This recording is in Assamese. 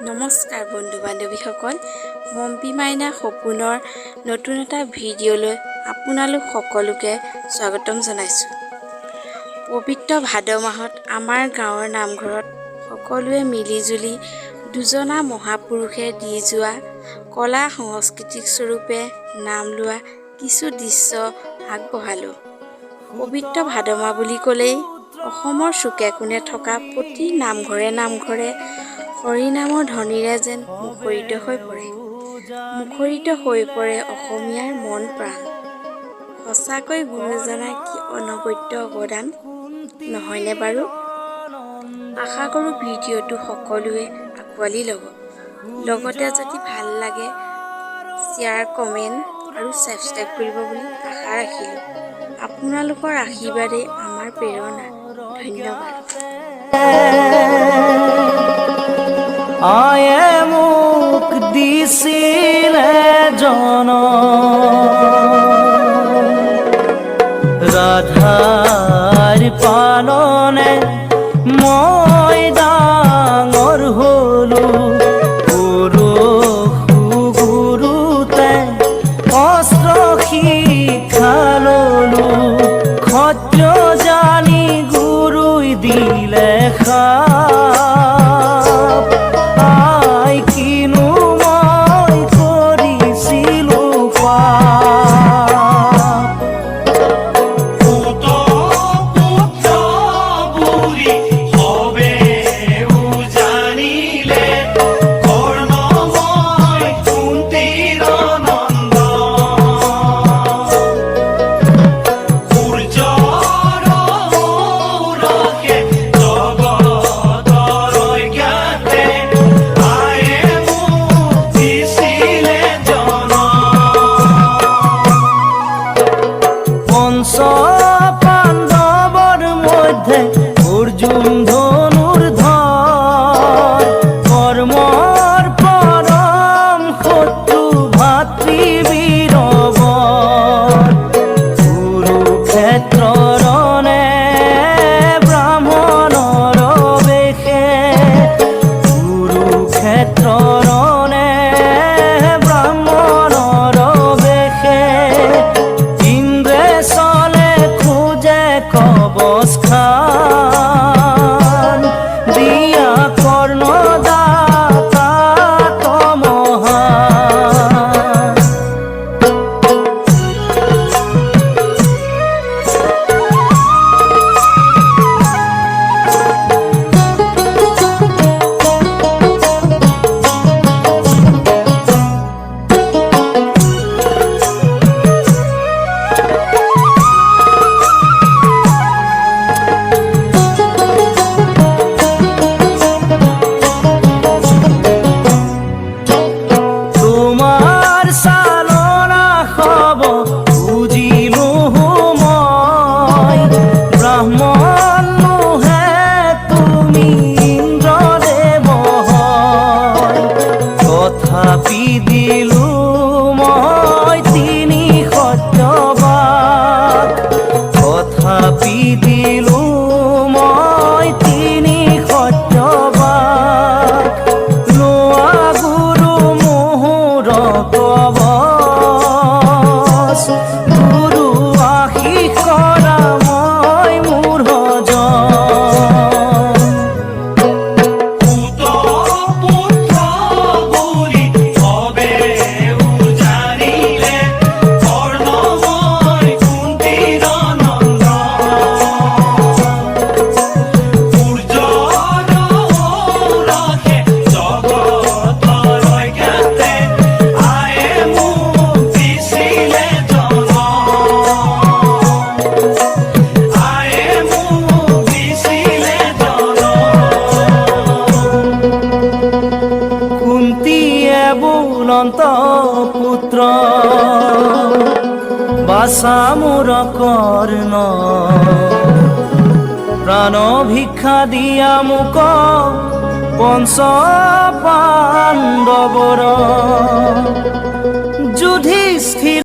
নমস্কাৰ বন্ধু বান্ধৱীসকল, মম্পী মাইনা সপোনৰ নতুন এটা ভিডিঅ'লৈ আপোনালোক সকলোকে স্বাগতম জনাইছোঁ। পবিত্ৰ ভাদ মাহত আমাৰ গাঁৱৰ নামঘৰত সকলোৱে মিলিজুলি দুজনা মহাপুৰুষে দি যোৱা কলা সাংস্কৃতিক স্বৰূপে নাম লোৱা কিছু দৃশ্য আগবঢ়ালোঁ। পবিত্ৰ ভাদ মাহ বুলি ক'লেই অসমৰ চুকে কোণে থকা প্ৰতি নামঘৰে হৰিনামৰ ধ্বনিৰে যেন মুখৰিত হৈ পৰে অসমীয়াৰ মন প্ৰাণ। সঁচাকৈ গুৰুজনাৰ কি অনবদ্য অৱদান নহয়নে বাৰু? আশা কৰোঁ ভিডিঅ'টো সকলোৱে আঁকোৱালি ল'ব। লগতে যদি ভাল লাগে শ্বেয়াৰ, কমেণ্ট আৰু ছাবস্ক্ৰাইব কৰিব বুলি আশা ৰাখিলোঁ। আপোনালোকৰ আশীৰ্বাদেই আমাৰ প্ৰেৰণা। ধন্যবাদ। আয়ে মোক দিছিলে জন ৰাধাৰ পালনে মই ডাঙৰ হলো। গুৰুতে অস্ত্ৰ শিক্ষা ললো। ক্ষত্ৰিয় জানি গুৰুই দিলে পাণ্ডৱৰ মধ্যে অৰ্জুন ধনুৰ ধৰ। কৰ্মৰ পৰম শত্ৰু ভাতৃবীৰবৰ। কুৰুক্ষেত্ৰৰ ৰণে ব্ৰাহ্মণৰ বেশে। কুৰুক্ষেত্ৰৰ ৰণে ব্ৰাহ্মণৰ বেশে। কবচখান দিয়া কৰ্ণদাতা তমহান। তথাপি দিলো মই তিনি সত্যবাক। তথাপি দিলো মই তিনি সত্যবাক। লোৱা গুৰু মোহৰ কবচ। গুৰু আশীষ কৰা মই মোৰ বুলন্ত পুত্ৰ বাছা মোৰ কৰ্ণ। প্ৰাণ ভিক্ষা দিয়া মোক পঞ্চ পাণ্ডৱৰ। যুধিষ্ঠিৰ